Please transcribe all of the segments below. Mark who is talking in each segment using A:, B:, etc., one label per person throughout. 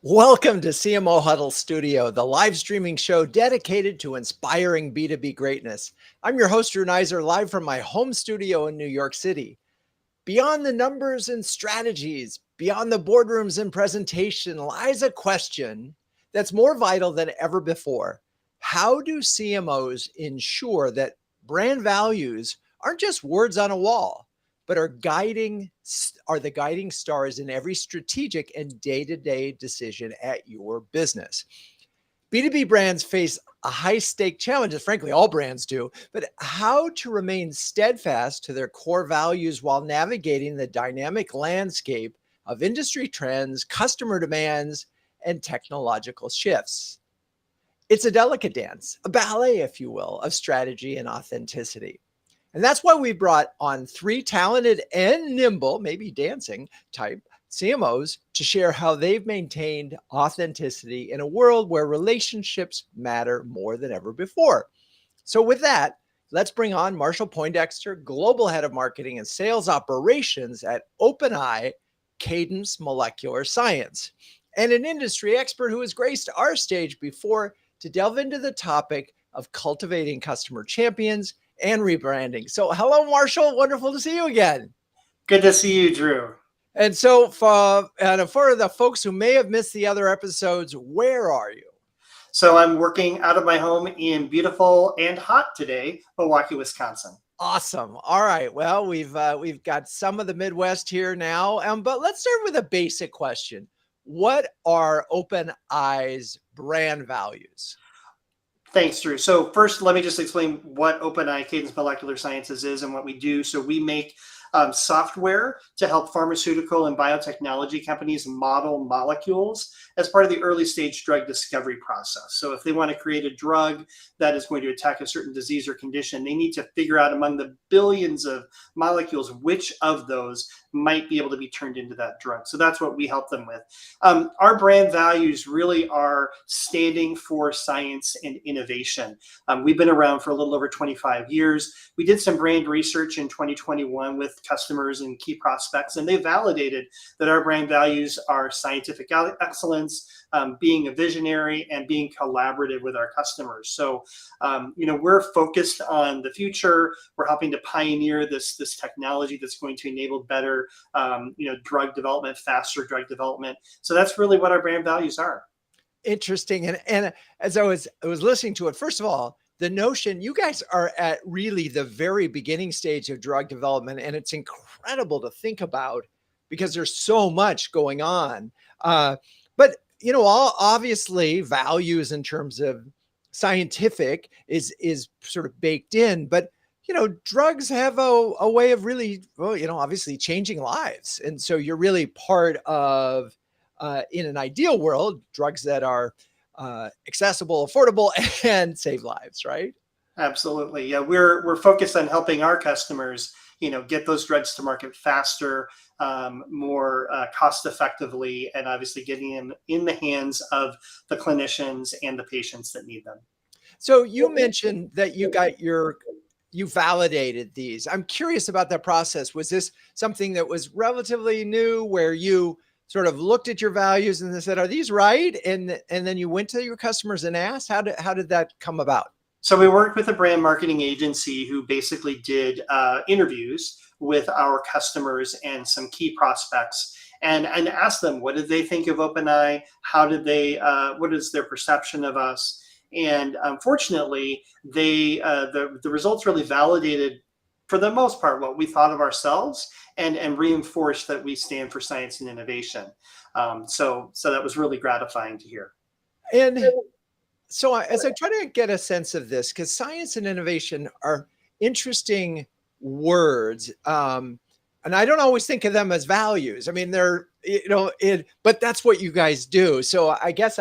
A: Welcome to CMO Huddles Studio, the live streaming show dedicated to inspiring B2B greatness. I'm your host, Drew Neiser, live from my home studio in New York City. Beyond the numbers and strategies, beyond the boardrooms and presentation, lies a question that's more vital than ever before. How do CMOs ensure that brand values aren't just words on a wall, but are the guiding stars in every strategic and day-to-day decision at your business? B2B brands face a high stake challenge, as frankly all brands do, but how to remain steadfast to their core values while navigating the dynamic landscape of industry trends, customer demands, and technological shifts. It's a delicate dance, a ballet, if you will, of strategy and authenticity. And that's why we brought on three talented and nimble, maybe dancing type CMOs to share how they've maintained authenticity in a world where relationships matter more than ever before. So with that, let's bring on Marshall Poindexter, Global Head of Marketing and Sales Operations at OpenEye Cadence Molecular Science, and an industry expert who has graced our stage before to delve into the topic of cultivating customer champions and rebranding. So hello, Marshall. Wonderful to see you again.
B: Good to see you, Drew.
A: And so for the folks who may have missed the other episodes, where are you?
B: So I'm working out of my home in beautiful and hot today, Milwaukee, Wisconsin.
A: Awesome. All right. Well, we've got some of the Midwest here now, but let's start with a basic question. What are OpenEye's brand values?
B: Thanks, Drew. So first, let me just explain what OpenEye Cadence Molecular Sciences is and what we do. So we make software to help pharmaceutical and biotechnology companies model molecules as part of the early stage drug discovery process. So if they want to create a drug that is going to attack a certain disease or condition, they need to figure out among the billions of molecules which of those might be able to be turned into that drug. So that's what we help them with. Our brand values really are standing for science and innovation. We've been around for a little over 25 years. We did some brand research in 2021 with customers and key prospects, and they validated that our brand values are scientific excellence, being a visionary, and being collaborative with our customers. So, we're focused on the future. We're helping to pioneer this technology that's going to enable better, drug development, faster drug development. So that's really what our brand values are.
A: Interesting. And as I was listening to it, first of all, the notion you guys are at really the very beginning stage of drug development, and it's incredible to think about because there's so much going on. But obviously values in terms of scientific is sort of baked in, but drugs have a way of really, obviously changing lives. And so you're really part of, in an ideal world, drugs that are accessible, affordable, and save lives, right?
B: Absolutely. Yeah, we're focused on helping our customers, get those drugs to market faster, more cost effectively, and obviously getting them in the hands of the clinicians and the patients that need them.
A: So you mentioned that you validated these. I'm curious about that process. Was this something that was relatively new where you sort of looked at your values and they said, are these right? And then you went to your customers and asked, how did that come about?
B: So we worked with a brand marketing agency who basically did interviews with our customers and some key prospects and asked them, what did they think of OpenEye? What is their perception of us? And unfortunately, the results really validated, for the most part, what we thought of ourselves and reinforced that we stand for science and innovation. So that was really gratifying to hear.
A: And so as I try to get a sense of this, because science and innovation are interesting words, and I don't always think of them as values. I mean, they're, but that's what you guys do. So I guess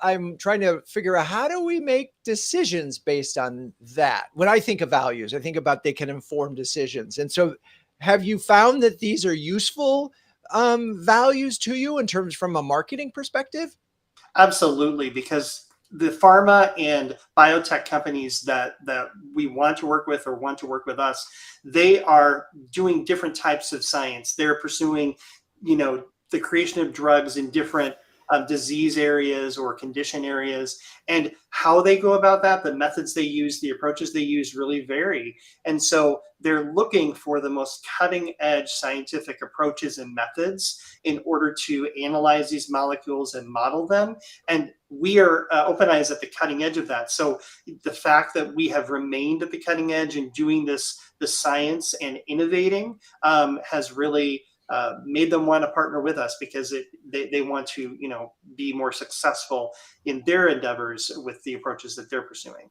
A: I'm trying to figure out, how do we make decisions based on that? When I think of values, I think about they can inform decisions. And so have you found that these are useful values to you in terms from a marketing perspective?
B: Absolutely, because the pharma and biotech companies that we want to work with or want to work with us, they are doing different types of science. They're pursuing, the creation of drugs in different disease areas or condition areas. And how they go about that, the methods they use, the approaches they use really vary. And so they're looking for the most cutting edge scientific approaches and methods in order to analyze these molecules and model them. And we are, OpenEye is at the cutting edge of that. So the fact that we have remained at the cutting edge and doing the science and innovating has really made them want to partner with us, because they want to, be more successful in their endeavors with the approaches that they're pursuing.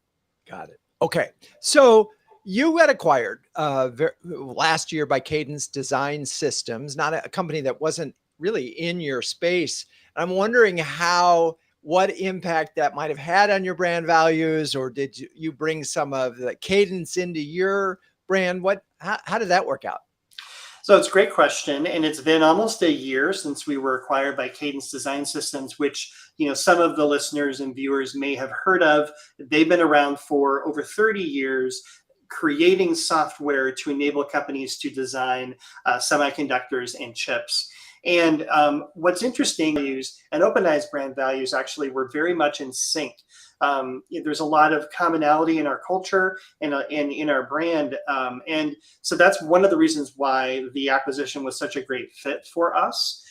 A: Got it. Okay. So you got acquired last year by Cadence Design Systems, not a company that wasn't really in your space. I'm wondering what impact that might have had on your brand values, or did you bring some of the Cadence into your brand? How did that work out?
B: So it's a great question. And it's been almost a year since we were acquired by Cadence Design Systems, which, some of the listeners and viewers may have heard of. They've been around for over 30 years, creating software to enable companies to design semiconductors and chips. And what's interesting is, and OpenEye's brand values actually were very much in sync. There's a lot of commonality in our culture and in our brand. And so that's one of the reasons why the acquisition was such a great fit for us.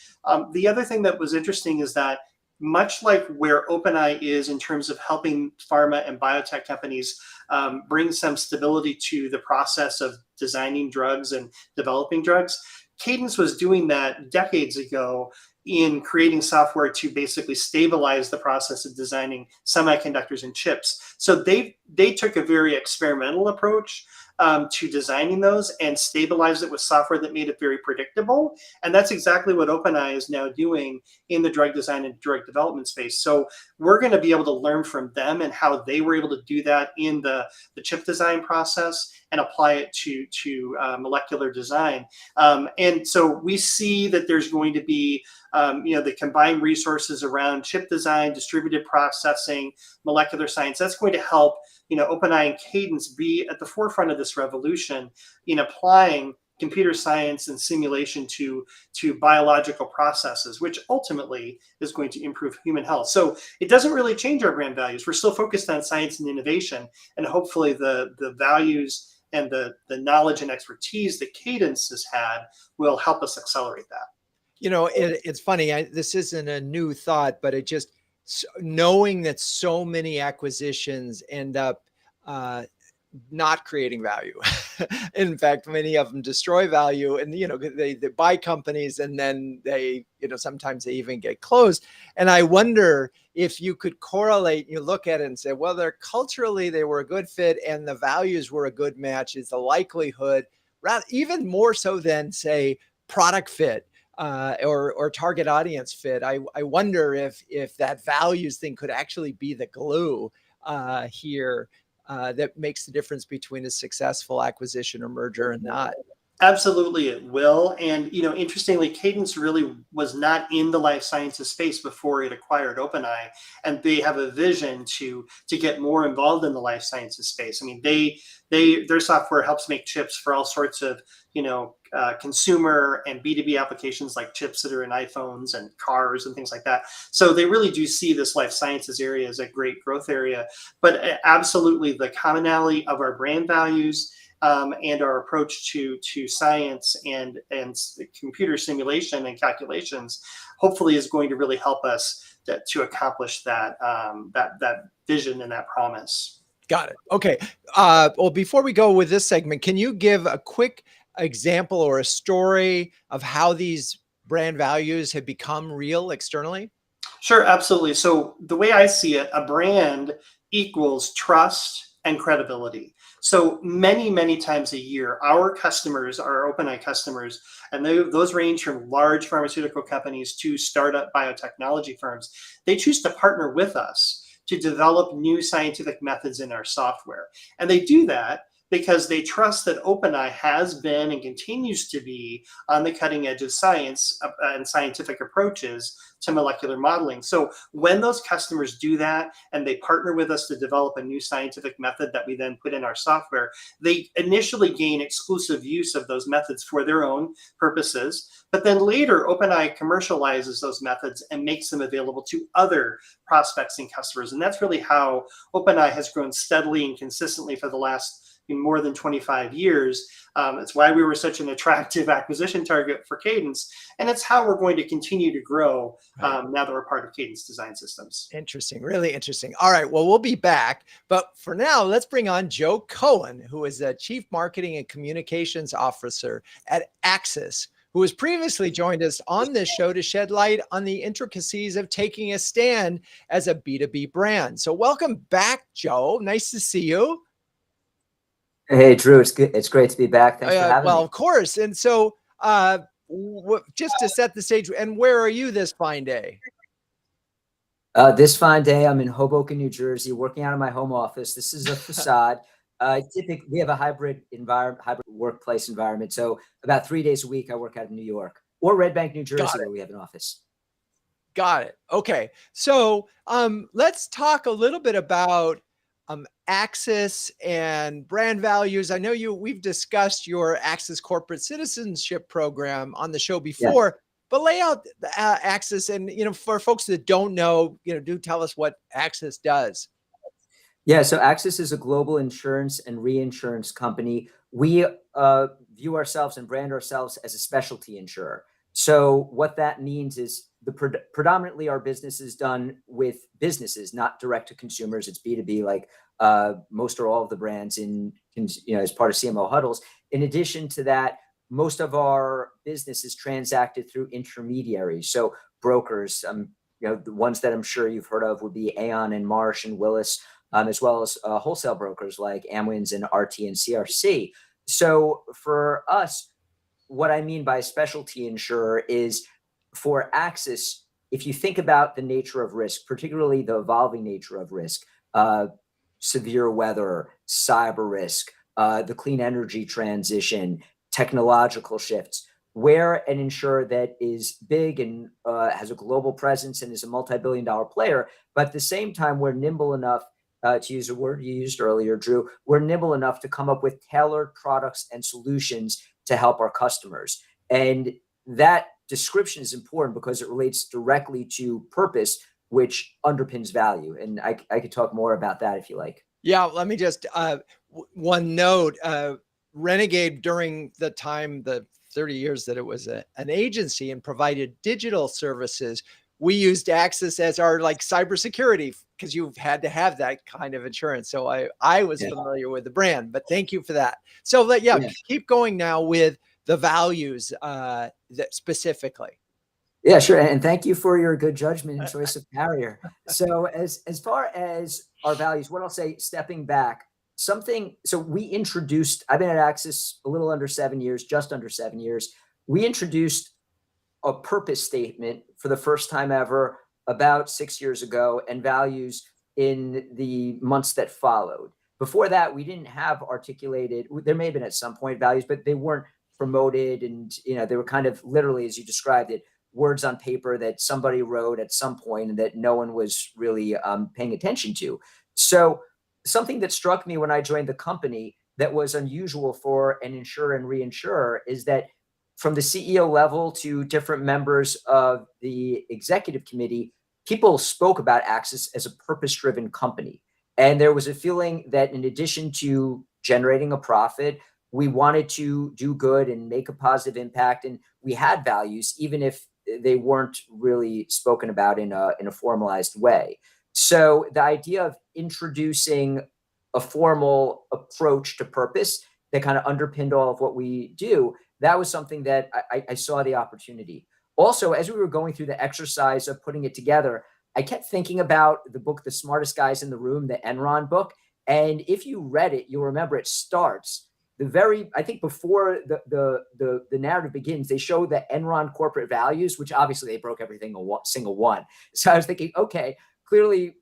B: The other thing that was interesting is that, much like where OpenEye is in terms of helping pharma and biotech companies bring some stability to the process of designing drugs and developing drugs, Cadence was doing that decades ago in creating software to basically stabilize the process of designing semiconductors and chips. So they took a very experimental approach to designing those and stabilized it with software that made it very predictable. And that's exactly what OpenEye is now doing in the drug design and drug development space. So we're going to be able to learn from them and how they were able to do that in the chip design process and apply it to molecular design. And so we see that there's going to be the combined resources around chip design, distributed processing, molecular science. That's going to help OpenEye and Cadence be at the forefront of this revolution in applying computer science and simulation to biological processes, which ultimately is going to improve human health. So it doesn't really change our brand values. We're still focused on science and innovation, and hopefully the values and the knowledge and expertise that Cadence has had will help us accelerate that.
A: It's funny. This isn't a new thought, but knowing that so many acquisitions end up not creating value. In fact, many of them destroy value, and they buy companies, and then they sometimes they even get closed. And I wonder if you could correlate, you look at it and say, well, they're culturally they were a good fit and the values were a good match. Is the likelihood even more so than, say, product fit or target audience fit? I wonder if that values thing could actually be the glue here that makes the difference between a successful acquisition or merger and not.
B: Absolutely, it will. And interestingly, Cadence really was not in the life sciences space before it acquired OpenEye, and they have a vision to get more involved in the life sciences space. I mean, their software helps make chips for all sorts of consumer and B2B applications, like chips that are in iPhones and cars and things like that. So they really do see this life sciences area as a great growth area. But absolutely, the commonality of our brand values and our approach to science and computer simulation and calculations, hopefully, is going to really help us to accomplish that vision and that promise.
A: Got it. Okay. Well, before we go with this segment, can you give a quick example or a story of how these brand values have become real externally?
B: Sure, absolutely. So the way I see it, a brand equals trust and credibility. So many times a year, our customers, our OpenEye customers, and those range from large pharmaceutical companies to startup biotechnology firms, they choose to partner with us to develop new scientific methods in our software. And they do that because they trust that OpenEye has been and continues to be on the cutting edge of science and scientific approaches to molecular modeling. So when those customers do that and they partner with us to develop a new scientific method that we then put in our software, they initially gain exclusive use of those methods for their own purposes. But then later, OpenEye commercializes those methods and makes them available to other prospects and customers. And that's really how OpenEye has grown steadily and consistently for the last more than 25 years. It's why we were such an attractive acquisition target for Cadence. And it's how we're going to continue to grow now that we're part of Cadence Design Systems.
A: Interesting, really interesting. All right, well, we'll be back. But for now, let's bring on Joe Cohen, who is a Chief Marketing and Communications Officer at Axis, who has previously joined us on this show to shed light on the intricacies of taking a stand as a B2B brand. So welcome back, Joe. Nice to see you.
C: Hey, Drew, it's good. It's great to be back. Thanks for having me.
A: Well, of course. And so just to set the stage, and where are you this fine day?
C: This fine day, I'm in Hoboken, New Jersey, working out of my home office. This is a facade. Typically, we have a hybrid workplace environment. So about 3 days a week, I work out of New York or Red Bank, New Jersey, where we have an office.
A: Got it. Okay. So let's talk a little bit about Axis and brand values. I know we've discussed your Axis corporate citizenship program on the show before, but lay out Axis and, for folks that don't know, do tell us what Axis does.
C: Yeah. So Axis is a global insurance and reinsurance company. We view ourselves and brand ourselves as a specialty insurer. So what that means is predominantly our business is done with businesses, not direct to consumers. It's B2B, like most or all of the brands as part of CMO Huddles. In addition to that, most of our business is transacted through intermediaries. So brokers, the ones that I'm sure you've heard of would be Aon and Marsh and Willis, as well as wholesale brokers like Amwins and RT and CRC. So for us, what I mean by specialty insurer is, for Axis, if you think about the nature of risk, particularly the evolving nature of risk, severe weather, cyber risk, the clean energy transition, technological shifts, where an insurer that is big and has a global presence and is a multi-billion-dollar player, but at the same time, we're nimble enough, to use a word you used earlier, Drew, we're nimble enough to come up with tailored products and solutions to help our customers. And that description is important because it relates directly to purpose, which underpins value. And I could talk more about that if you like.
A: Yeah, let me just, one note, Renegade, during the time, the 30 years that it was an agency and provided digital services, we used Axis as our cybersecurity, because you've had to have that kind of insurance. So I was familiar with the brand, but thank you for that. So keep going now with the values that specifically.
C: Yeah, sure. And thank you for your good judgment and choice of carrier. So as far as our values, what I'll say, stepping back, so we introduced, I've been at Axis a little under 7 years, just under 7 years. We introduced a purpose statement for the first time ever about 6 years ago, and values in the months that followed. Before that, we didn't have articulated, there may have been at some point values, but they weren't promoted. And, they were kind of literally, as you described it, words on paper that somebody wrote at some point and that no one was really paying attention to. So something that struck me when I joined the company that was unusual for an insurer and reinsurer is that from the CEO level to different members of the executive committee, people spoke about Axis as a purpose-driven company. And there was a feeling that in addition to generating a profit, we wanted to do good and make a positive impact. And we had values, even if they weren't really spoken about in a formalized way. So the idea of introducing a formal approach to purpose that kind of underpinned all of what we do, that was something that I saw the opportunity. Also, as we were going through the exercise of putting it together, I kept thinking about the book, The Smartest Guys in the Room, the Enron book. And if you read it, you'll remember it starts I think before the narrative begins, they show the Enron corporate values, which obviously they broke everything a single one. So I was thinking, okay, clearly,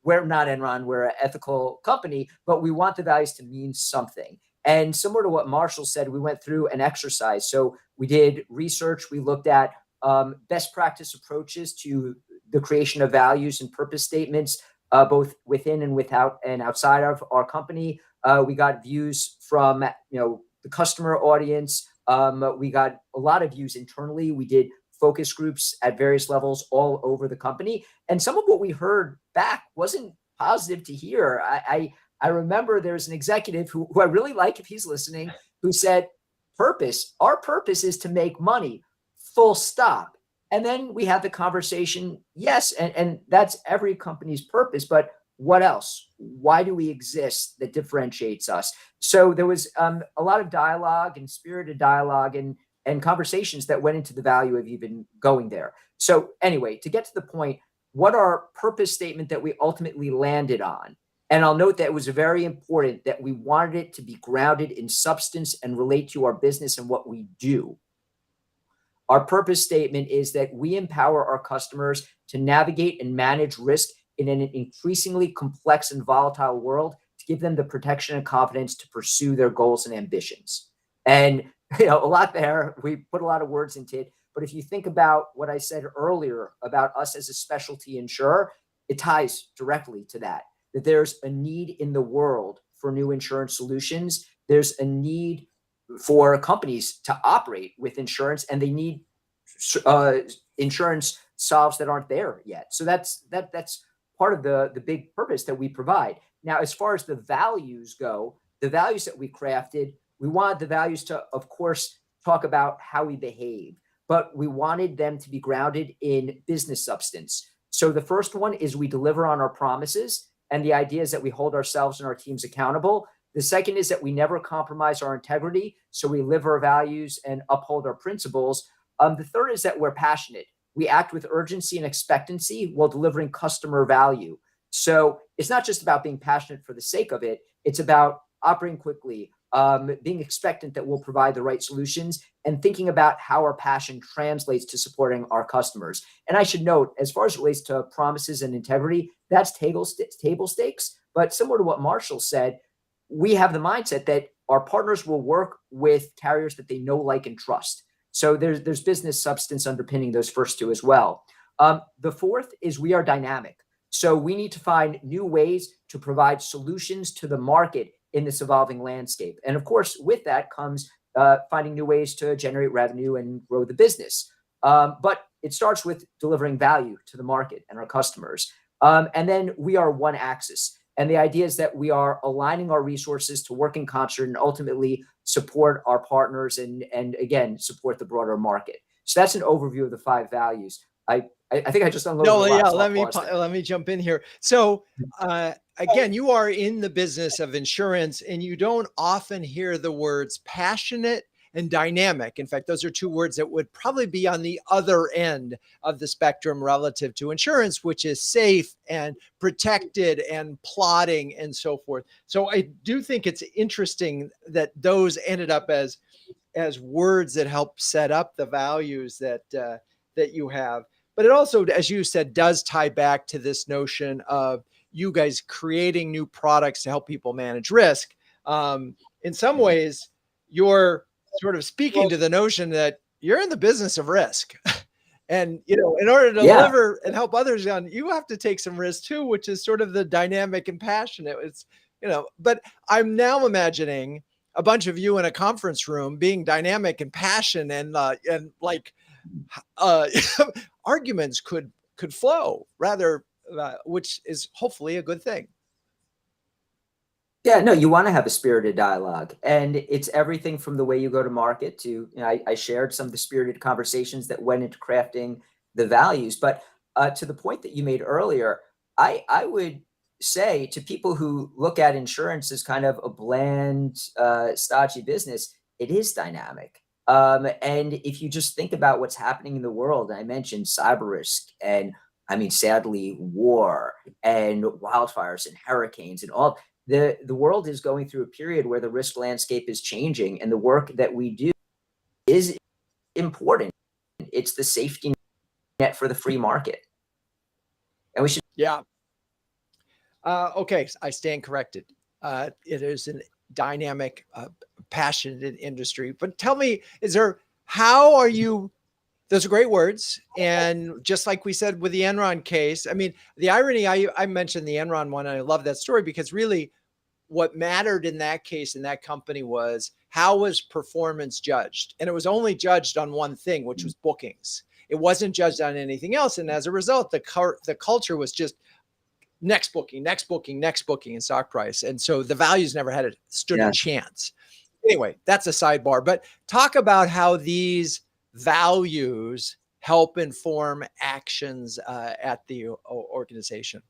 C: we're not Enron, we're an ethical company, but we want the values to mean something. And similar to what Marshall said, we went through an exercise. So we did research. We looked at best practice approaches to the creation of values and purpose statements, both within and without and outside of our company. We got views from the customer audience. We got a lot of views internally. We did focus groups at various levels all over the company. And some of what we heard back wasn't positive to hear. I remember there's an executive who I really like, if he's listening, who said, our purpose is to make money, full stop. And then we had the conversation, yes, and that's every company's purpose, but what else? Why do we exist that differentiates us? So there was a lot of dialogue and spirited dialogue and conversations that went into the value of even going there. So anyway, to get to the point, what our purpose statement that we ultimately landed on, and I'll note that it was very important that we wanted it to be grounded in substance and relate to our business and what we do. Our purpose statement is that we empower our customers to navigate and manage risk in an increasingly complex and volatile world, to give them the protection and confidence to pursue their goals and ambitions. And a lot there, we put a lot of words into it. But if you think about what I said earlier about us as a specialty insurer, it ties directly to that there's a need in the world for new insurance solutions. There's a need for companies to operate with insurance, and they need insurance solves that aren't there yet. So that's part of the big purpose that we provide. Now, as far as the values go, the values that we crafted, we wanted the values to, of course, talk about how we behave, but we wanted them to be grounded in business substance. So the first one is we deliver on our promises, and the idea is that we hold ourselves and our teams accountable. The second is that we never compromise our integrity, so we live our values and uphold our principles. The third is that we're passionate. We act with urgency and expectancy while delivering customer value. So it's not just about being passionate for the sake of it. It's about operating quickly, being expectant that we'll provide the right solutions, and thinking about how our passion translates to supporting our customers. And I should note, as far as it relates to promises and integrity, that's table stakes. But similar to what Marshall said, we have the mindset that our partners will work with carriers that they know, like, and trust. So there's business substance underpinning those first two as well. The fourth is we are dynamic. So we need to find new ways to provide solutions to the market in this evolving landscape. And of course, with that comes finding new ways to generate revenue and grow the business. But it starts with delivering value to the market and our customers. And then we are one axis. And the idea is that we are aligning our resources to work in concert and ultimately support our partners and again, support the broader market. So that's an overview of the 5 values. I think I just unloaded a lot.
A: Yeah,
C: so
A: let me jump in here. So again, you are in the business of insurance, and you don't often hear the words passionate and dynamic. In fact, those are 2 words that would probably be on the other end of the spectrum relative to insurance, which is safe and protected and plodding and so forth. So I do think it's interesting that those ended up as words that help set up the values that you have. But it also, as you said, does tie back to this notion of you guys creating new products to help people manage risk. In some ways, you're sort of speaking to the notion that you're in the business of risk. And, in order to deliver and help others on, you have to take some risk too, which is sort of the dynamic and passionate. It's, but I'm now imagining a bunch of you in a conference room being dynamic and passionate and like arguments could flow rather, which is hopefully a good thing.
C: Yeah, no, you want to have a spirited dialogue, and it's everything from the way you go to market to, I shared some of the spirited conversations that went into crafting the values. But to the point that you made earlier, I would say to people who look at insurance as kind of a bland, stodgy business, it is dynamic. And if you just think about what's happening in the world, I mentioned cyber risk and sadly, war and wildfires and hurricanes and all. The world is going through a period where the risk landscape is changing, and the work that we do is important. It's the safety net for the free market. And we should.
A: Yeah. Okay, I stand corrected. It is a dynamic, passionate industry. But tell me, how are you? Those are great words. And just like we said with the Enron case, I mean, the irony, I mentioned the Enron one, and I love that story because really what mattered in that case in that company was how was performance judged? And it was only judged on one thing, which was bookings. It wasn't judged on anything else. And as a result, the culture was just next booking, next booking, next booking in stock price. And so the values never stood a chance. Anyway, that's a sidebar, but talk about how these values help inform actions at the organization.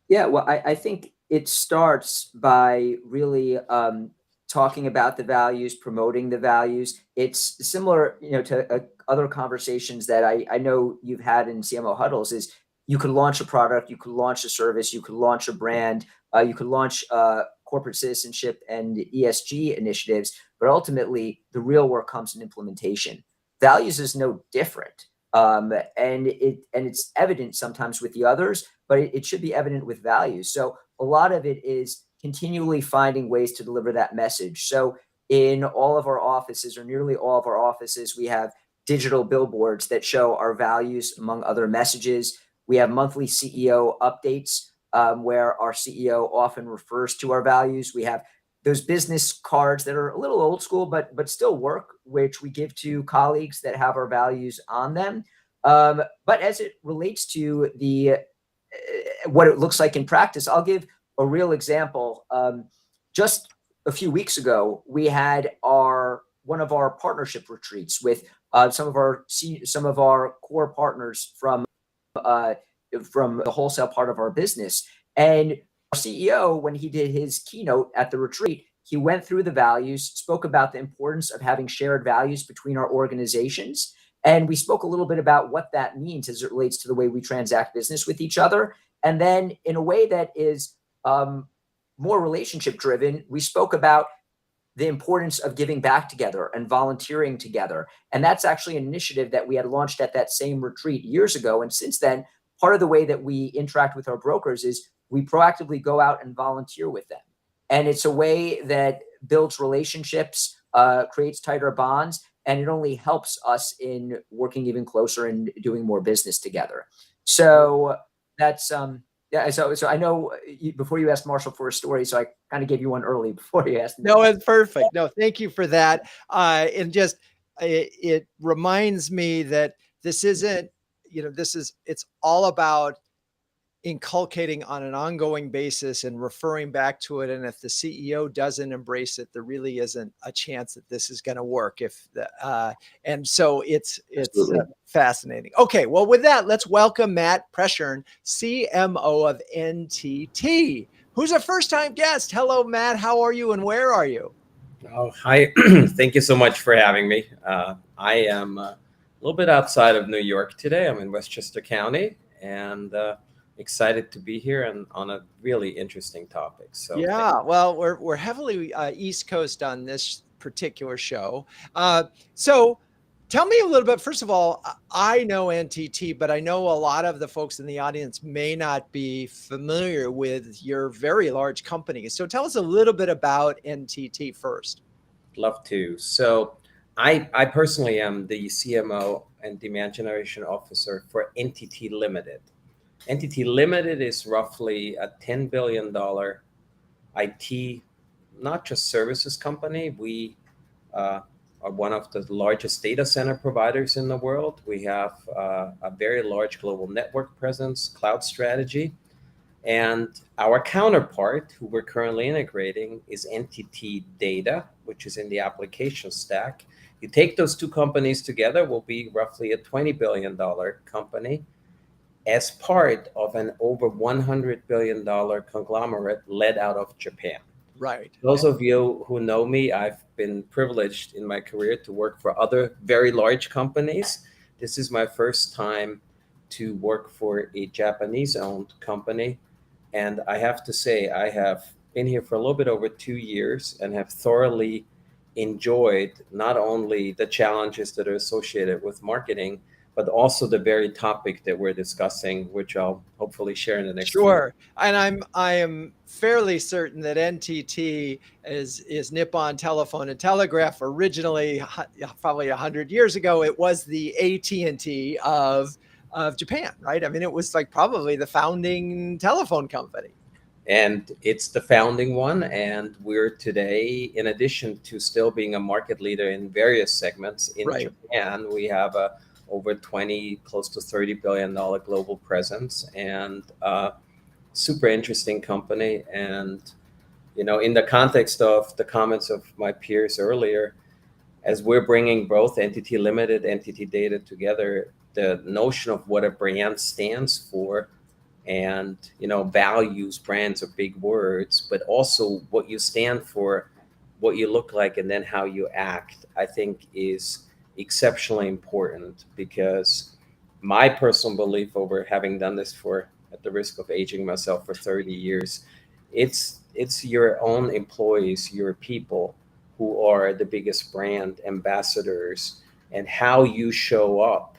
C: Yeah, well, I think it starts by really talking about the values, promoting the values. It's similar, to other conversations that I know you've had in CMO Huddles. Is you could launch a product, you could launch a service, you could launch a brand, you could launch corporate citizenship and ESG initiatives, but ultimately the real work comes in implementation. Values is no different, and it's evident sometimes with the others, but it should be evident with values. So a lot of it is continually finding ways to deliver that message. So in all of our offices, or nearly all of our offices, we have digital billboards that show our values among other messages. We have monthly CEO updates where our CEO often refers to our values. We have those business cards that are a little old school, but still work, which we give to colleagues that have our values on them. But as it relates to what it looks like in practice, I'll give a real example. Just a few weeks ago, we had one of our partnership retreats with some of our core partners from the wholesale part of our business. And our CEO, when he did his keynote at the retreat, he went through the values, spoke about the importance of having shared values between our organizations. And we spoke a little bit about what that means as it relates to the way we transact business with each other. And then in a way that is more relationship driven, we spoke about the importance of giving back together and volunteering together. And that's actually an initiative that we had launched at that same retreat years ago. And since then, part of the way that we interact with our brokers is we proactively go out and volunteer with them. And it's a way that builds relationships, creates tighter bonds, and it only helps us in working even closer and doing more business together. So that's yeah. So I know before you asked Marshall for a story, so I kind of gave you one early before you asked me.
A: No, it's perfect. No, thank you for that. And just it reminds me that this isn't, it's all about inculcating on an ongoing basis and referring back to it. And if the CEO doesn't embrace it, there really isn't a chance that this is going to work. And so it's fascinating. Okay, well, with that, let's welcome Matt Preschern, CMO of NTT, who's a first-time guest. Hello, Matt. How are you and where are you?
D: Oh, hi. Thank you so much for having me. I am a little bit outside of New York today. I'm in Westchester County, and excited to be here and on a really interesting topic. So
A: yeah, well, we're heavily East Coast on this particular show. So tell me a little bit. First of all, I know NTT, but I know a lot of the folks in the audience may not be familiar with your very large company. So tell us a little bit about NTT first.
D: Love to. So I personally am the CMO and Demand Generation Officer for NTT Limited. NTT Limited is roughly a $10 billion IT, not just services company. We are one of the largest data center providers in the world. We have a very large global network presence, cloud strategy. And our counterpart, who we're currently integrating, is NTT Data, which is in the application stack. You take those two companies together, will be roughly a $20 billion company, as part of an over $100 billion conglomerate led out of Japan.
A: Right.
D: Those of you who know me, I've been privileged in my career to work for other very large companies. This is my first time to work for a Japanese-owned company. And I have to say, I have been here for a little bit over 2 years and have thoroughly enjoyed not only the challenges that are associated with marketing, but also the very topic that we're discussing, which I'll hopefully share in the next few.
A: Sure. And I am fairly certain that NTT is Nippon Telephone and Telegraph. Originally, probably 100 years ago, it was the AT&T of Japan, right? I mean, it was like probably the founding telephone company.
D: And it's the founding one. And we're today, in addition to still being a market leader in various segments in
A: Right.
D: Japan, we have a over 20, close to $30 billion global presence, and super interesting company. And, you know, in the context of the comments of my peers earlier, as we're bringing both Entity Limited, Entity Data together, the notion of what a brand stands for and, you know, values, brands are big words, but also what you stand for, what you look like, and then how you act, I think is exceptionally important, because my personal belief, over having done this for, at the risk of aging myself, for 30 years, it's your own employees, your people, who are the biggest brand ambassadors, and how you show up,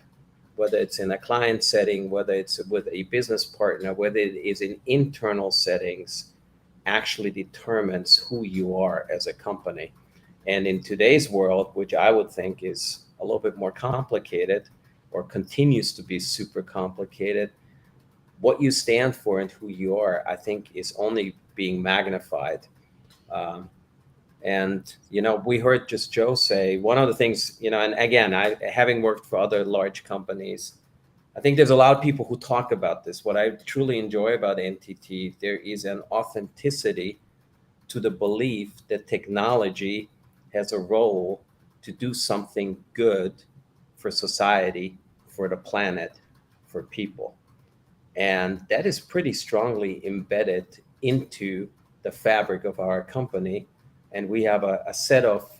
D: whether it's in a client setting, whether it's with a business partner, whether it is in internal settings, actually determines who you are as a company. And in today's world, which I would think is a little bit more complicated, or continues to be super complicated, what you stand for and who you are, I think, is only being magnified. And, you know, we heard just Joe say one of the things, you know, and again, having worked for other large companies, I think there's a lot of people who talk about this. What I truly enjoy about NTT, there is an authenticity to the belief that technology has a role to do something good for society, for the planet, for people. And that is pretty strongly embedded into the fabric of our company. And we have a set of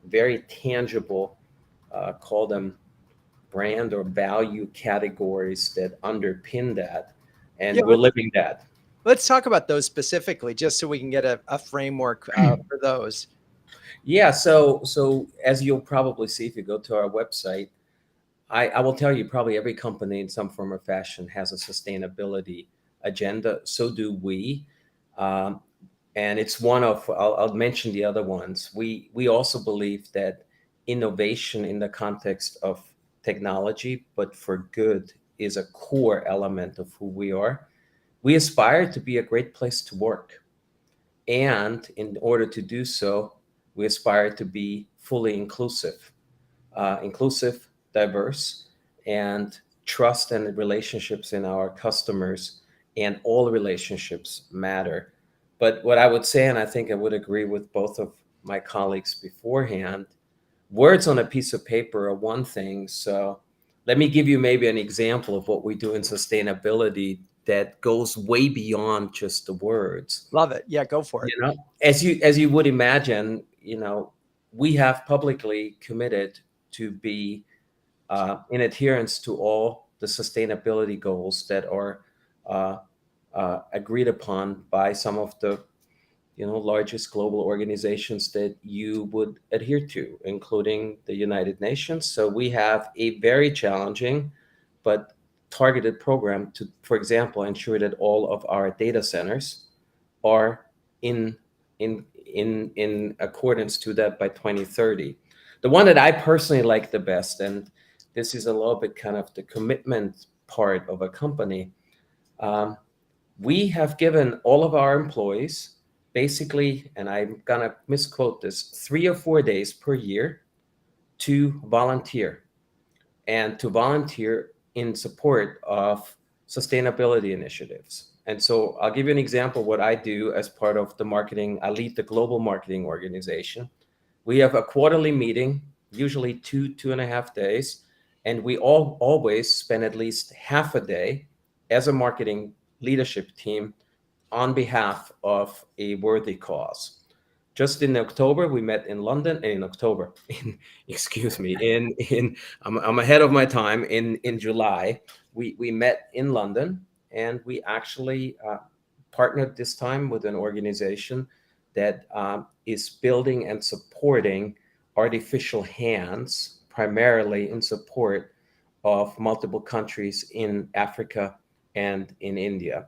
D: very tangible, call them brand or value categories that underpin that. And
A: Yeah,
D: we're living that.
A: let's talk about those specifically, just so we can get a framework for those.
D: Yeah, so as you'll probably see if you go to our website, I will tell you, probably every company in some form or fashion has a sustainability agenda. So do we. And it's one of, I'll mention the other ones. We also believe that innovation in the context of technology, but for good, is a core element of who we are. We aspire to be a great place to work. And in order to do so, we aspire to be fully inclusive, diverse, and trust and relationships in our customers, and all relationships matter. But what I would say, and I think I would agree with both of my colleagues beforehand, words on a piece of paper are one thing. So let me give you maybe an example of what we do in sustainability that goes way beyond just the words.
A: Love it. Yeah, go for it.
D: You know, as you would imagine, you know, we have publicly committed to be in adherence to all the sustainability goals that are agreed upon by some of the, you know, largest global organizations that you would adhere to, including the United Nations. So we have a very challenging but targeted program to, for example, ensure that all of our data centers are in accordance to that by 2030. The one that I personally like the best, and this is a little bit kind of the commitment part of a company, we have given all of our employees basically, and I'm gonna misquote this, 3 or 4 days per year to volunteer, and to volunteer in support of sustainability initiatives. And so I'll give you an example of what I do as part of the marketing. I lead the global marketing organization. We have a quarterly meeting, usually 2.5 days, and we always spend at least half a day as a marketing leadership team on behalf of a worthy cause. Just in October, we met in London. I'm ahead of my time. In July, we met in London, and we actually partnered this time with an organization that is building and supporting artificial hands, primarily in support of multiple countries in Africa and in India.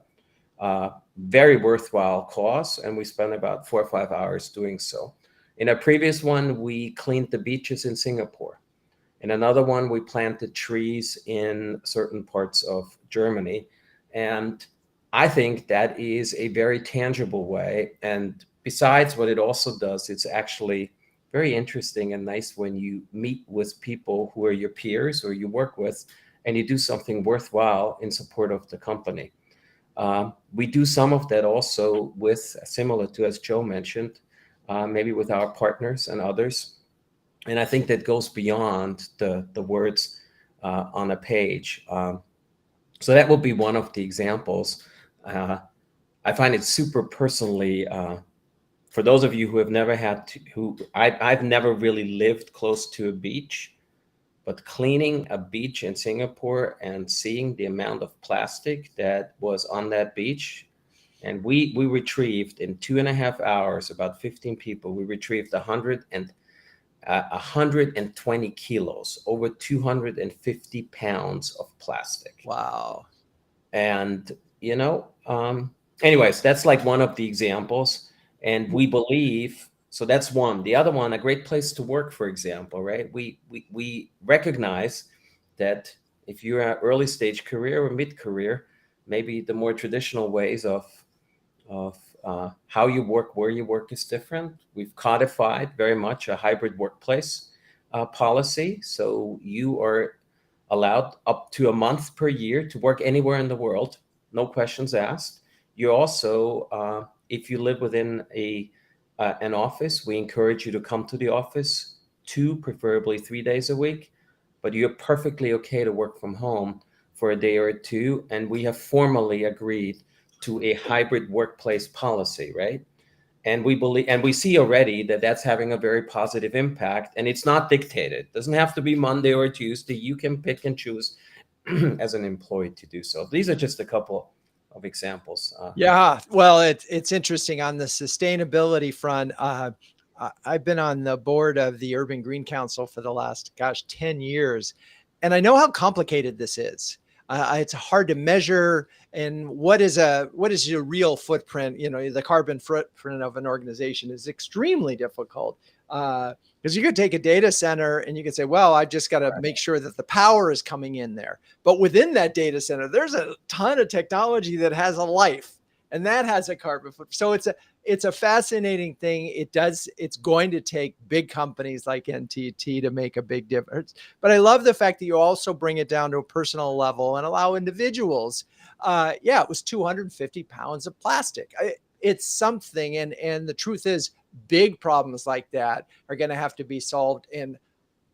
D: Very worthwhile cause, and we spent about 4 or 5 hours doing so. In a previous one, we cleaned the beaches in Singapore. In another one, we planted trees in certain parts of Germany. And I think that is a very tangible way. And besides what it also does, it's actually very interesting and nice when you meet with people who are your peers or you work with, and you do something worthwhile in support of the company. We do some of that also with, similar to, as Joe mentioned, maybe with our partners and others. And I think that goes beyond the words on a page. So that will be one of the examples. I find it super personally, for those of you who have never had to, I've never really lived close to a beach, but cleaning a beach in Singapore and seeing the amount of plastic that was on that beach. And we retrieved in 2.5 hours, about 15 people, we retrieved 120 kilos, over 250 pounds of plastic.
A: Wow.
D: And, anyways, that's like one of the examples. And we believe, so that's one. The other one, a great place to work, for example, right? We recognize that if you're at early stage career or mid-career, maybe the more traditional ways of how you work, where you work is different. We've codified very much a hybrid workplace policy. So you are allowed up to a month per year to work anywhere in the world, no questions asked. You also, if you live within an office, we encourage you to come to the office 2, preferably 3 days a week, but you're perfectly okay to work from home for a day or two. And we have formally agreed to a hybrid workplace policy, right? And we believe, and we see already that that's having a very positive impact, and it's not dictated. It doesn't have to be Monday or Tuesday. You can pick and choose as an employee to do so. These are just a couple of examples.
A: Yeah, well, it's interesting on the sustainability front. I've been on the board of the Urban Green Council for the last, 10 years, and I know how complicated this is. It's hard to measure, and what is your real footprint? The carbon footprint of an organization is extremely difficult, because you could take a data center and you could say, well, I just got to make sure that the power is coming in there. But within that data center, there's a ton of technology that has a life, and that has a carbon footprint. So it's a fascinating thing. It's going to take big companies like NTT to make a big difference. But I love the fact that you also bring it down to a personal level and allow individuals. It was 250 pounds of plastic. It's something. And the truth is, big problems like that are going to have to be solved in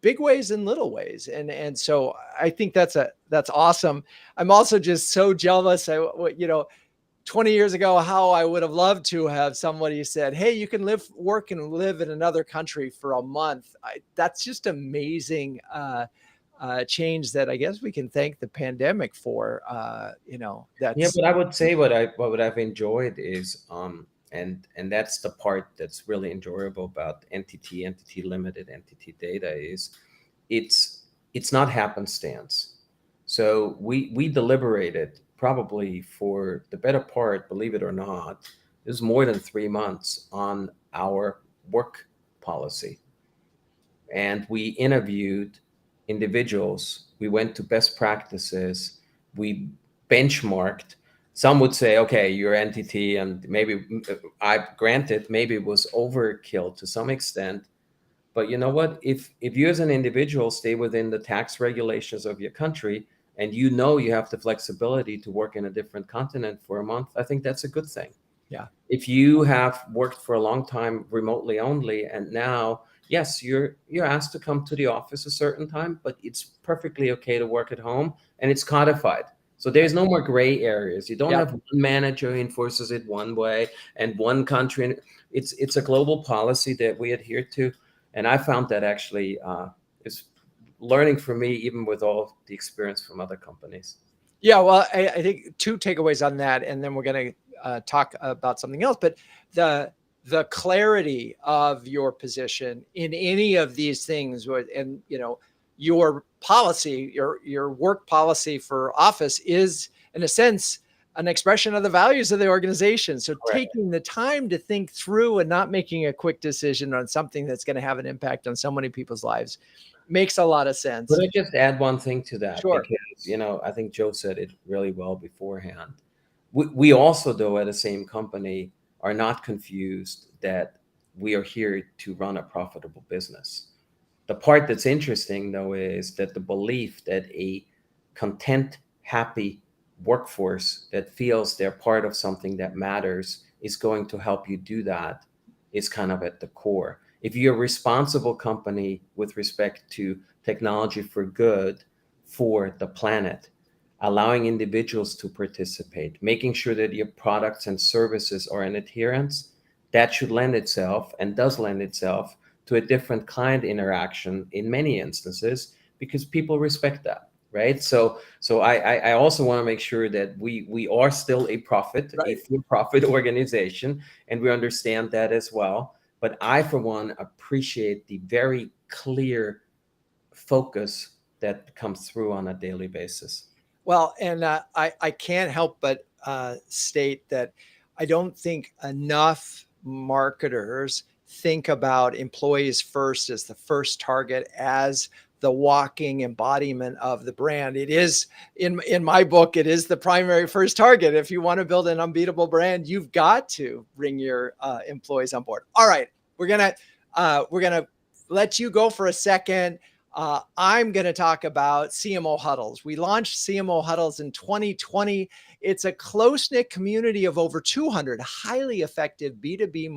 A: big ways and little ways. And so I think that's awesome. I'm also just so jealous. 20 years ago, how I would have loved to have somebody said, hey, you can work and live in another country for a month. That's just amazing change that I guess we can thank the pandemic for.
D: But I would say what I've enjoyed is, and that's the part that's really enjoyable about entity limited, entity data is it's not happenstance. So we deliberated probably for the better part, believe it or not, it was more than 3 months on our work policy. And we interviewed individuals. We went to best practices. We benchmarked. Some would say, okay, your entity, and maybe maybe it was overkill to some extent. But you know what? If you as an individual stay within the tax regulations of your country, and you have the flexibility to work in a different continent for a month, I think that's a good thing.
A: Yeah.
D: If you have worked for a long time remotely only, and now, yes, you're asked to come to the office a certain time, but it's perfectly okay to work at home, and it's codified. So there's no more gray areas. You don't have one manager who enforces it one way and one country. It's a global policy that we adhere to. And I found that actually is learning for me, even with all the experience from other companies.
A: Yeah, well, I think 2 takeaways on that, and then we're going to talk about something else. But the clarity of your position in any of these things, and your policy, your work policy for office is, in a sense, an expression of the values of the organization. So taking the time to think through and not making a quick decision on something that's going to have an impact on so many people's lives makes a lot of sense.
D: Could I just add one thing to that?
A: Sure.
D: Because, I think Joe said it really well beforehand. We also, though, at the same company are not confused that we are here to run a profitable business. The part that's interesting, though, is that the belief that a content, happy workforce that feels they're part of something that matters is going to help you do that is kind of at the core. If you're a responsible company with respect to technology for good for the planet, allowing individuals to participate, making sure that your products and services are in adherence, that should lend itself and does lend itself to a different client interaction in many instances because people respect that, right? So I also want to make sure that we are still a for-profit organization, and we understand that as well. But I, for one, appreciate the very clear focus that comes through on a daily basis.
A: Well, and I can't help but state that I don't think enough marketers think about employees first as the first target, as the walking embodiment of the brand. It is, in my book, it is the primary first target. If you want to build an unbeatable brand, you've got to bring your employees on board. All right, we're gonna let you go for a second. I'm going to talk about CMO Huddles. We launched CMO Huddles in 2020. It's a close-knit community of over 200 highly effective B2B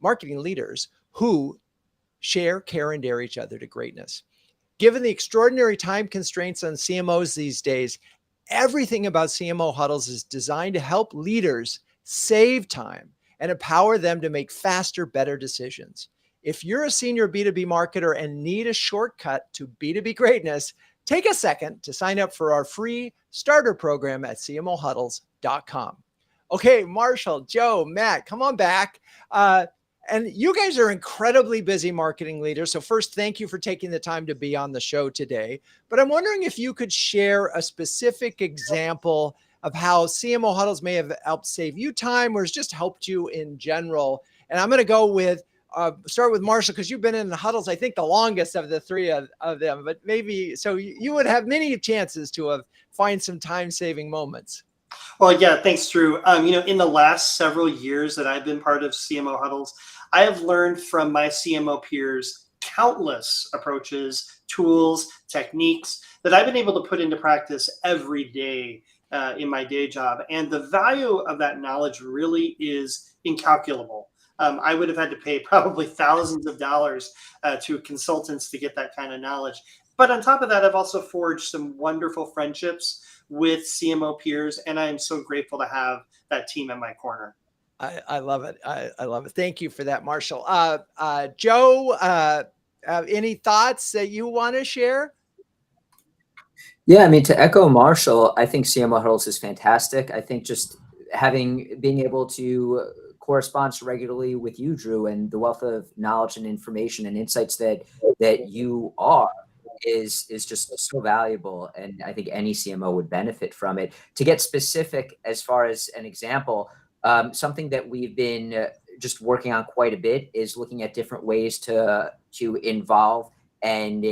A: marketing leaders who share, care, and dare each other to greatness. Given the extraordinary time constraints on CMOs these days, everything about CMO Huddles is designed to help leaders save time and empower them to make faster, better decisions. If you're a senior B2B marketer and need a shortcut to B2B greatness, take a second to sign up for our free starter program at cmohuddles.com. Okay, Marshall, Joe, Matt, come on back. And you guys are incredibly busy marketing leaders. So first, thank you for taking the time to be on the show today. But I'm wondering if you could share a specific example of how CMO Huddles may have helped save you time or has just helped you in general. And I'm going to go with start with Marshall, because you've been in the huddles, I think, the longest of the three of them, but maybe, so you would have many chances to find some time-saving moments.
B: Well, yeah, thanks, Drew. In the last several years that I've been part of CMO Huddles, I have learned from my CMO peers countless approaches, tools, techniques that I've been able to put into practice every day in my day job. And the value of that knowledge really is incalculable. I would have had to pay probably thousands of dollars to consultants to get that kind of knowledge. But on top of that, I've also forged some wonderful friendships with CMO peers, and I'm so grateful to have that team in my corner.
A: I love it. I love it. Thank you for that, Marshall. Joe, any thoughts that you want to share?
C: Yeah, I mean, to echo Marshall, I think CMO Huddles is fantastic. I think just being able to corresponds regularly with you, Drew, and the wealth of knowledge and information and insights that you are is just so valuable. And I think any CMO would benefit from it. To get specific, as far as an example, something that we've been just working on quite a bit is looking at different ways to involve and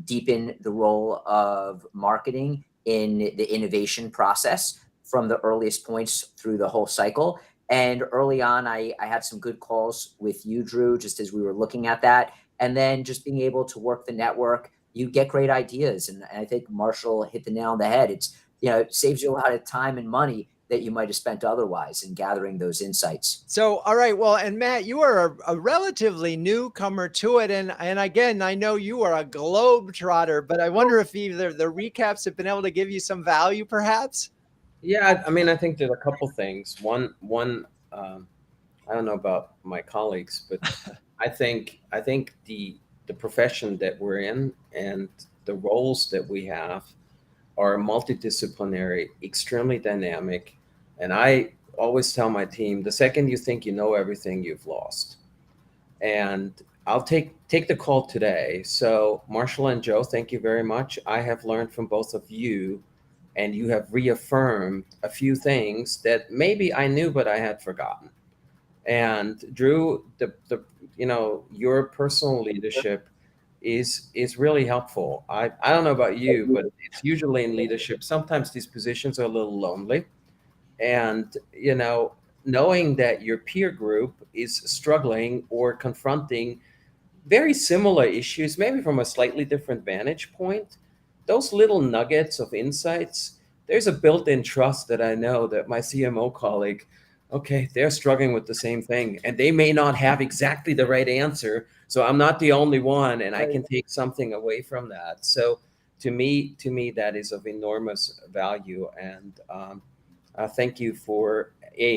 C: deepen the role of marketing in the innovation process from the earliest points through the whole cycle. And early on, I had some good calls with you, Drew, just as we were looking at that. And then just being able to work the network, you get great ideas. And I think Marshall hit the nail on the head. It saves you a lot of time and money that you might have spent otherwise in gathering those insights.
A: So, all right. Well, and Matt, you are a relatively newcomer to it. And again, I know you are a globetrotter, but I wonder if either the recaps have been able to give you some value, perhaps?
D: Yeah, I mean, I think there's a couple things. One, I don't know about my colleagues, but I think the profession that we're in and the roles that we have are multidisciplinary, extremely dynamic. And I always tell my team, the second you think you know everything, you've lost. And I'll take the call today. So Marshall and Joe, thank you very much. I have learned from both of you, and you have reaffirmed a few things that maybe I knew but I had forgotten. And Drew, the your personal leadership is really helpful. I don't know about you, but it's usually in leadership. Sometimes these positions are a little lonely, and knowing that your peer group is struggling or confronting very similar issues, maybe from a slightly different vantage point, those little nuggets of insights, there's a built-in trust that I know that my CMO colleague, okay, they're struggling with the same thing, and they may not have exactly the right answer. So I'm not the only one, and I can take something away from that. So to me, that is of enormous value. And thank you for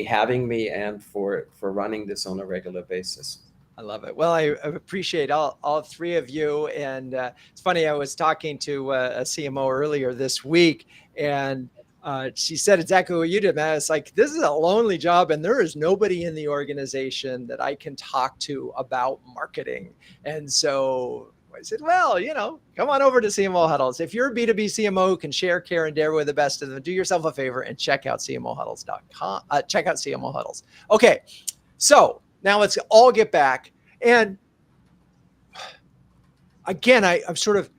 D: having me and for running this on a regular basis.
A: I love it. Well, I appreciate all three of you. And it's funny, I was talking to a CMO earlier this week, and she said exactly what you did, Matt. It's like, this is a lonely job, and there is nobody in the organization that I can talk to about marketing. And so I said, well, come on over to CMO Huddles. If you're a B2B CMO who can share, care, and dare with the best of them, do yourself a favor and check out CMOHuddles.com. Check out CMO Huddles. Okay, so now let's all get back. And again, I'm sort of,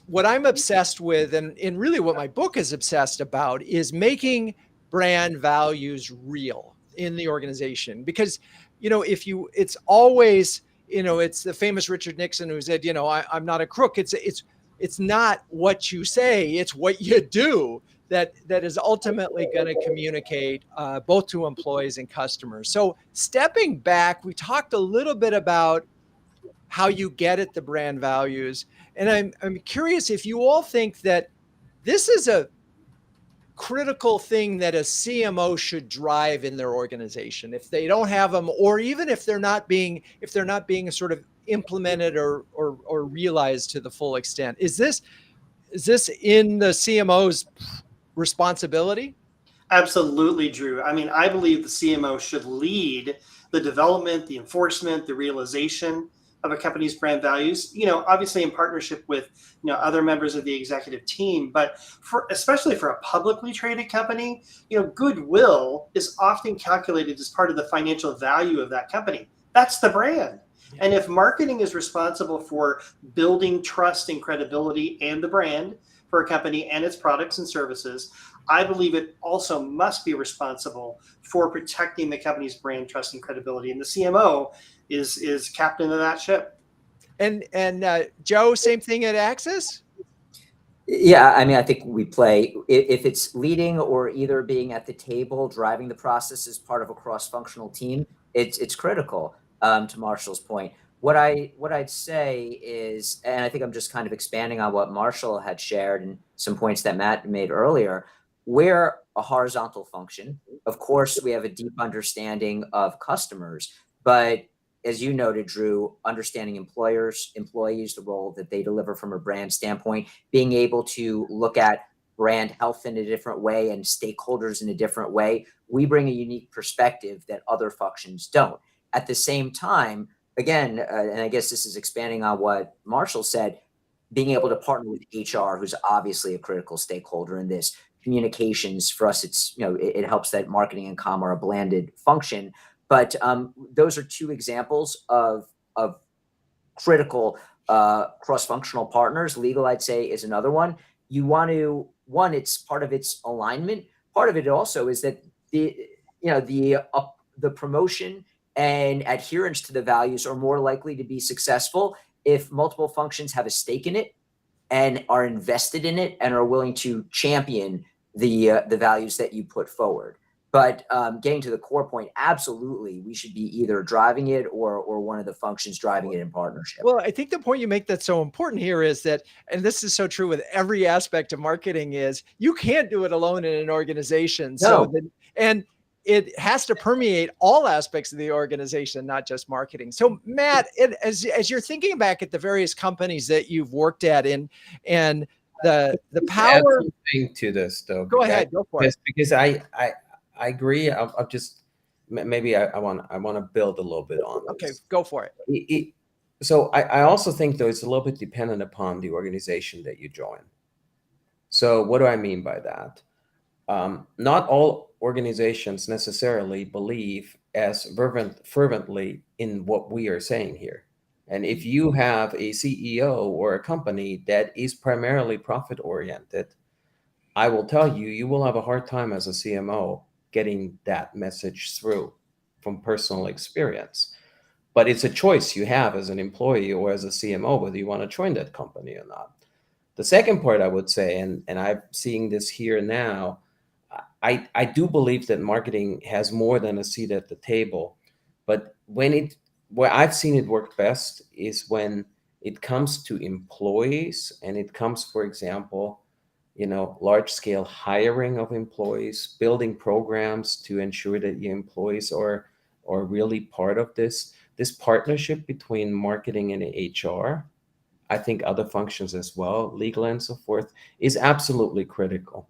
A: what I'm obsessed with, and really what my book is obsessed about, is making brand values real in the organization. Because, it's always, it's the famous Richard Nixon who said, I'm not a crook. It's not what you say, it's what you do that is ultimately going to communicate both to employees and customers. So stepping back, we talked a little bit about how you get at the brand values. And I'm curious if you all think that this is a critical thing that a CMO should drive in their organization. If they don't have them, or even if they're not being sort of implemented or realized to the full extent, is this in the CMO's responsibility?
B: Absolutely, Drew. I mean, I believe the CMO should lead the development, the enforcement, the realization of a company's brand values, obviously in partnership with, other members of the executive team. But especially for a publicly traded company, goodwill is often calculated as part of the financial value of that company. That's the brand. And if marketing is responsible for building trust and credibility and the brand for a company and its products and services, I believe it also must be responsible for protecting the company's brand, trust, and credibility. And the CMO is captain of that ship.
A: And Joe, same thing at Axis?
C: Yeah, I mean, I think we play, if it's leading or either being at the table, driving the process as part of a cross-functional team, it's critical, to Marshall's point. What I'd say is, and I think I'm just kind of expanding on what Marshall had shared and some points that Matt made earlier, we're a horizontal function. Of course, we have a deep understanding of customers, but as you noted, Drew, understanding employees, the role that they deliver from a brand standpoint, being able to look at brand health in a different way and stakeholders in a different way, we bring a unique perspective that other functions don't. At the same time, again, and I guess this is expanding on what Marshall said, being able to partner with HR, who's obviously a critical stakeholder in this. Communications, for us, it's, it helps that marketing and comm are a blended function. But those are two examples of critical cross-functional partners. Legal, I'd say, is another one. You want to, it's part of its alignment. Part of it also is that the promotion and adherence to the values are more likely to be successful if multiple functions have a stake in it and are invested in it and are willing to champion the values that you put forward. But getting to the core point, absolutely, we should be either driving it or one of the functions driving it in partnership.
A: Well, I think the point you make that's so important here is that, and this is so true with every aspect of marketing, is you can't do it alone in an organization.
C: No.
A: And it has to permeate all aspects of the organization, not just marketing. So Matt, as you're thinking back at the various companies that you've worked at and the power
D: to this though.
A: Go ahead, go for it.
D: Because I agree. I'll just maybe I want to build a little bit on this.
A: Okay, go for it.
D: So I also think, though, it's a little bit dependent upon the organization that you join. So what do I mean by that? Not all organizations necessarily believe as fervently in what we are saying here. And if you have a CEO or a company that is primarily profit oriented, I will tell you, you will have a hard time as a CMO getting that message through from personal experience. But it's a choice you have as an employee or as a CMO, whether you want to join that company or not. The second part I would say, and I'm seeing this here now, I do believe that marketing has more than a seat at the table. But where I've seen it work best is when it comes to employees and it comes, for example, large scale hiring of employees, building programs to ensure that your employees are really part of this partnership between marketing and HR. I think other functions as well, legal and so forth, is absolutely critical.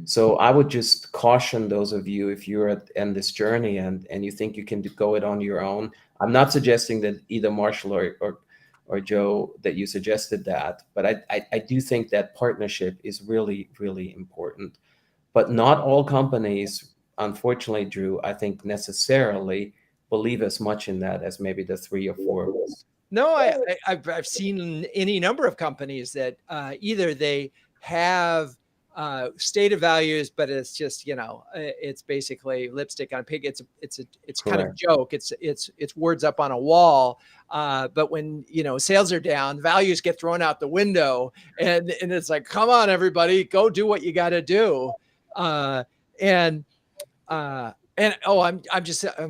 D: So I would just caution those of you, if you're in this journey and you think you can go it on your own. I'm not suggesting that either Marshall or Joe that you suggested that, but I do think that partnership is really, really important. But not all companies, unfortunately, Drew, I think necessarily believe as much in that as maybe the 3 or 4 of us.
A: No, I've seen any number of companies that either they have stated values, but it's just, it's basically lipstick on a pig. It's kind of a joke. It's words up on a wall. But when, sales are down, values get thrown out the window, and it's like, come on, everybody, go do what you got to do. I'm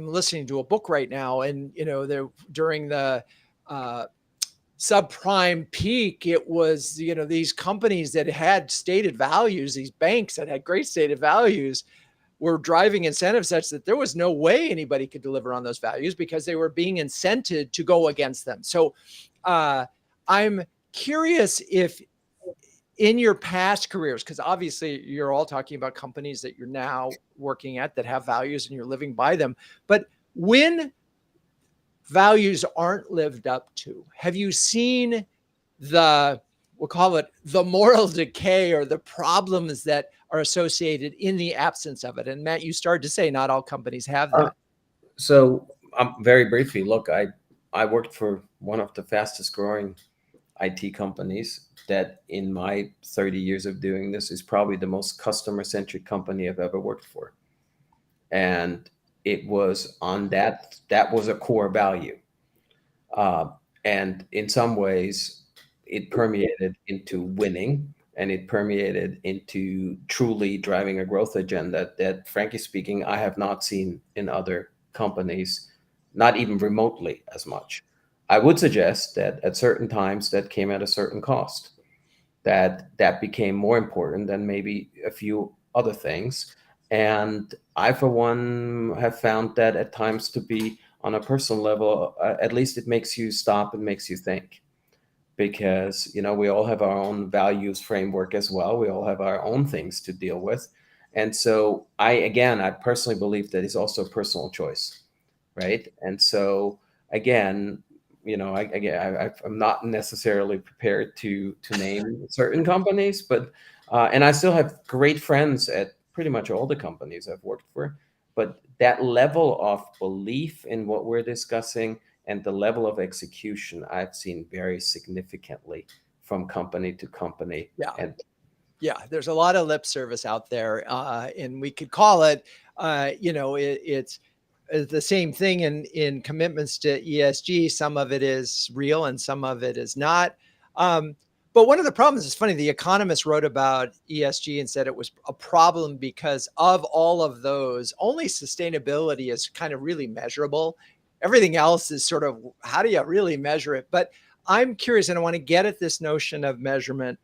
A: listening to a book right now, and they're during the subprime peak, it was these companies that had stated values, these banks that had great stated values, were driving incentives such that there was no way anybody could deliver on those values because they were being incented to go against them. So I'm curious if in your past careers, because obviously you're all talking about companies that you're now working at that have values and you're living by them, but when values aren't lived up to, have you seen we'll call it the moral decay or the problems that are associated in the absence of it? And Matt, you started to say not all companies have that.
D: So very briefly, look, I worked for one of the fastest growing IT companies that in my 30 years of doing this is probably the most customer centric company I've ever worked for. And it was on that was a core value. And in some ways, it permeated into winning, and it permeated into truly driving a growth agenda that, frankly speaking, I have not seen in other companies, not even remotely as much. I would suggest that at certain times that came at a certain cost, that became more important than maybe a few other things. And I, for one, have found that at times to be on a personal level, at least it makes you stop and makes you think. Because, we all have our own values framework as well. We all have our own things to deal with. And so I personally believe that it's also a personal choice, right? And so again, I'm not necessarily prepared to name certain companies, but and I still have great friends at pretty much all the companies I've worked for. But that level of belief in what we're discussing and the level of execution, I've seen vary significantly from company to company.
A: Yeah, there's a lot of lip service out there, and we could call it, it's the same thing in commitments to ESG. Some of it is real and some of it is not. But one of the problems is funny. The Economist wrote about ESG and said it was a problem because of all of those, only sustainability is kind of really measurable. Everything else is sort of, how do you really measure it? But I'm curious, and I want to get at this notion of measurement.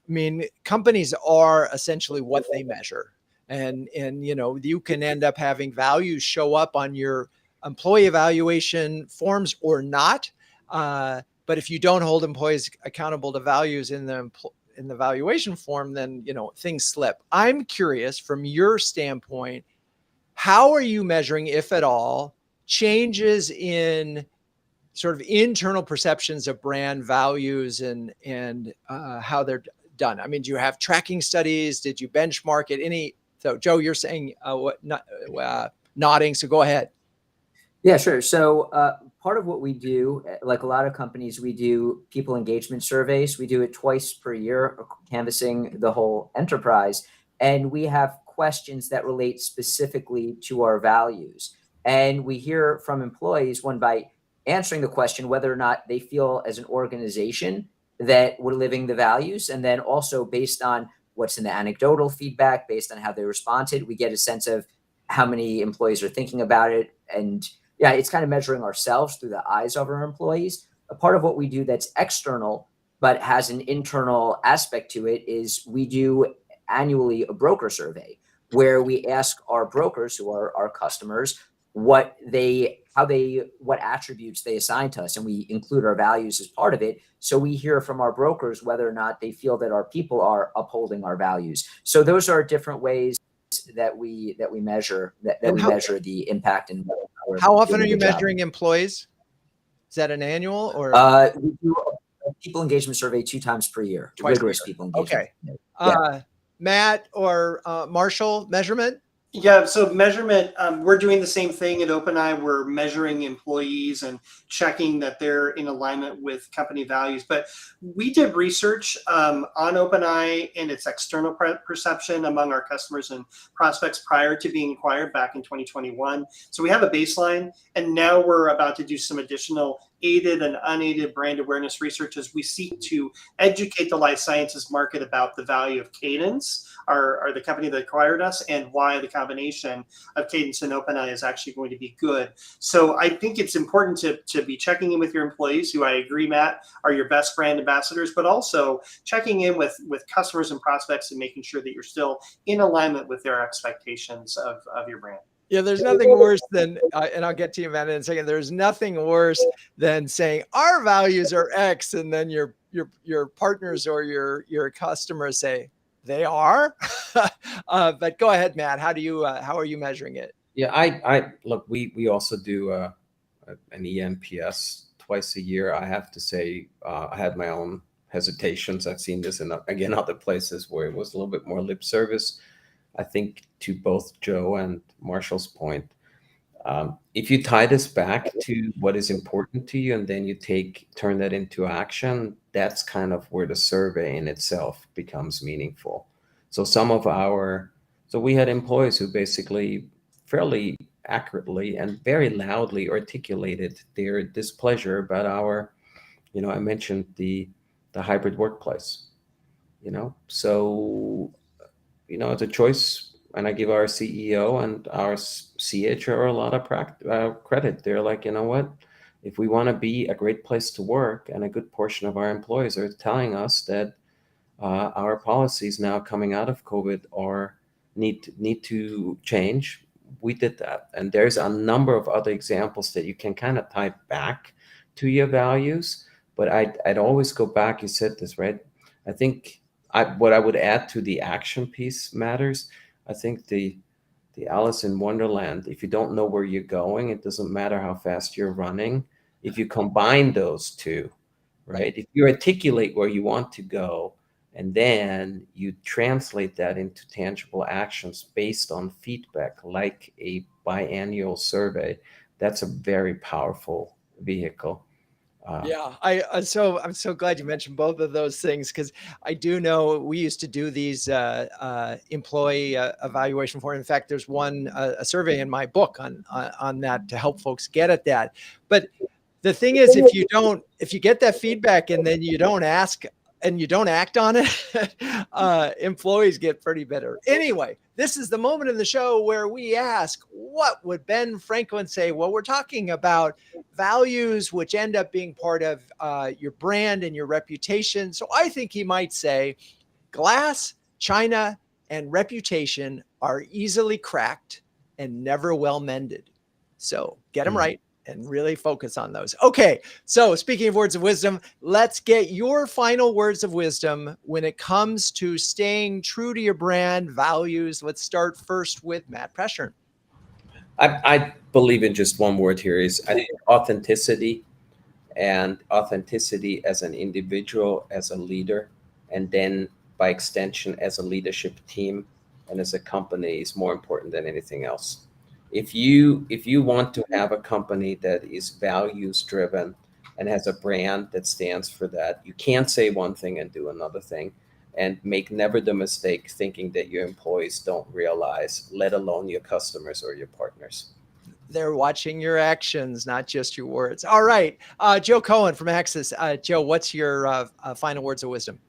A: I mean, companies are essentially what they measure. And you can end up having values show up on your employee evaluation forms or not. But if you don't hold employees accountable to values in the valuation form, then things slip. I'm curious, from your standpoint, how are you measuring, if at all, changes in sort of internal perceptions of brand values and how they're done? I mean, do you have tracking studies? Did you benchmark it? So Joe, you're saying nodding, so go ahead.
C: Yeah, sure. So part of what we do, like a lot of companies, we do people engagement surveys. We do it twice per year, canvassing the whole enterprise. And we have questions that relate specifically to our values. And we hear from employees, one, by answering the question, whether or not they feel as an organization that we're living the values. And then also based on what's in the anecdotal feedback, based on how they responded, we get a sense of how many employees are thinking about it. And yeah, it's kind of measuring ourselves through the eyes of our employees. A part of what we do that's external, but has an internal aspect to it, is we do annually a broker survey where we ask our brokers, who are our customers, what attributes they assign to us, and we include our values as part of it. So we hear from our brokers whether or not they feel that our people are upholding our values. So those are different ways that we measure measure the impact. And
A: how often are you measuring employees? Is that an annual or?
C: We do a people engagement survey 2 times per year.
A: Twice
C: Rigorous
A: per year.
C: people engagement.
A: Okay. Matt or Marshall, measurement?
B: Yeah, so measurement, we're doing the same thing at OpenEye. We're measuring employees and checking that they're in alignment with company values. But we did research on OpenEye and its external perception among our customers and prospects prior to being acquired back in 2021. So we have a baseline, and now we're about to do some additional aided and unaided brand awareness research as we seek to educate the life sciences market about the value of Cadence, are the company that acquired us, and why the combination of Cadence and OpenEye is actually going to be good. So I think it's important to be checking in with your employees, who I agree, Matt, are your best brand ambassadors, but also checking in with customers and prospects and making sure that you're still in alignment with their expectations of your brand.
A: Yeah, there's nothing worse than, and I'll get to you, Matt, in a second. There's nothing worse than saying our values are X, and then your partners or your customers say they are. But go ahead, Matt. How are you measuring it?
D: Yeah, I look. We also do an ENPS twice a year. I have to say, I had my own hesitations. I've seen this in other places where it was a little bit more lip service. I think to both Joe and Marshall's point, if you tie this back to what is important to you and then you turn that into action, that's kind of where the survey in itself becomes meaningful. So we had employees who basically fairly accurately and very loudly articulated their displeasure about I mentioned the hybrid workplace, so it's a choice, and I give our CEO and our CHRO a lot of credit. They're like, you know what? If we want to be a great place to work, and a good portion of our employees are telling us that our policies now coming out of COVID need to change, we did that. And there's a number of other examples that you can kind of tie back to your values. But I'd always go back. You said this, right? I think what I would add to the action piece matters. I think the Alice in Wonderland, if you don't know where you're going, it doesn't matter how fast you're running. If you combine those two, right? If you articulate where you want to go, and then you translate that into tangible actions based on feedback, like a biannual survey, that's a very powerful vehicle.
A: Yeah, I'm so glad you mentioned both of those things, because I do know we used to do these employee evaluation for. In fact, there's a survey in my book on that to help folks get at that. But the thing is, if you get that feedback and then you don't ask and you don't act on it, employees get pretty bitter. Anyway, this is the moment in the show where we ask, what would Ben Franklin say? Well, we're talking about values, which end up being part of your brand and your reputation. So I think he might say glass, china, and reputation are easily cracked and never well mended. So get them right and really focus on those. Okay, so speaking of words of wisdom, let's get your final words of wisdom when it comes to staying true to your brand values. Let's start first with Matt Preschern.
D: I believe in just one word here, is I think authenticity. and authenticity as an individual, as a leader, and then by extension as a leadership team and as a company is more important than anything else. If you want to have a company that is values driven and has a brand that stands for that, you can't say one thing and do another thing, and make never the mistake thinking that your employees don't realize, let alone your customers or your partners.
A: They're watching your actions, not just your words. All right. Joe Cohen from Axis. Joe, what's your final words of wisdom?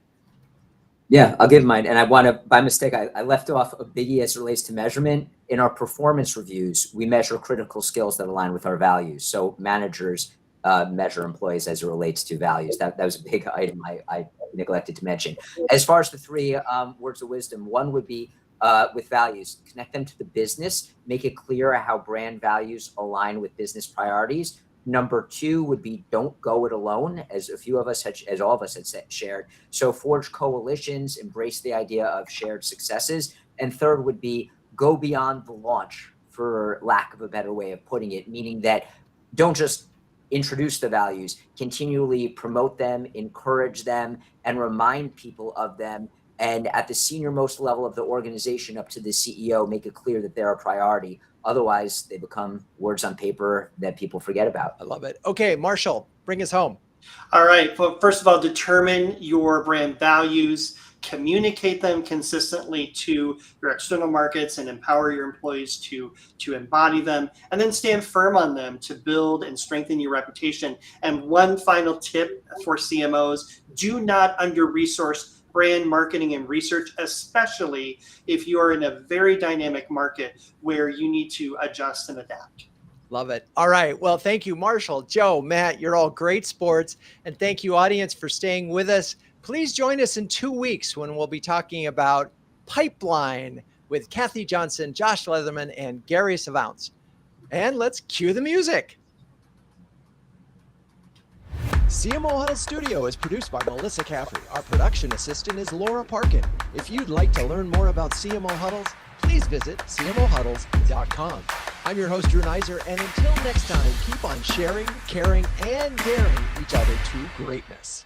C: Yeah, I'll give mine. And I want to, by mistake, I left off a biggie as it relates to measurement. In our performance reviews, we measure critical skills that align with our values. So managers measure employees as it relates to values. That was a big item I neglected to mention. As far as the three words of wisdom, one would be with values, connect them to the business, make it clear how brand values align with business priorities. Number two would be don't go it alone, as a few of us had, as all of us had shared. So forge coalitions, embrace the idea of shared successes. And third would be go beyond the launch, for lack of a better way of putting it, meaning that don't just introduce the values, continually promote them, encourage them, and remind people of them. And at the senior most level of the organization up to the CEO, make it clear that they're a priority. Otherwise, they become words on paper that people forget about.
A: I love it. Okay, Marshall, bring us home.
B: All right. Well, first of all, determine your brand values, communicate them consistently to your external markets, and empower your employees to embody them, and then stand firm on them to build and strengthen your reputation. And one final tip for CMOs, do not under-resource brand marketing and research, especially if you are in a very dynamic market where you need to adjust and adapt.
A: Love it. All right. Well, thank you, Marshall, Joe, Matt. You're all great sports. And thank you, audience, for staying with us. Please join us in 2 weeks when we'll be talking about pipeline with Kathy Johnson, Josh Leatherman, and Gary Savants. And let's cue the music. CMO Huddles Studio is produced by Melissa Caffrey. Our production assistant is Laura Parkin. If you'd like to learn more about CMO Huddles, please visit cmohuddles.com. I'm your host, Drew Neiser, and until next time, keep on sharing, caring, and daring each other to greatness.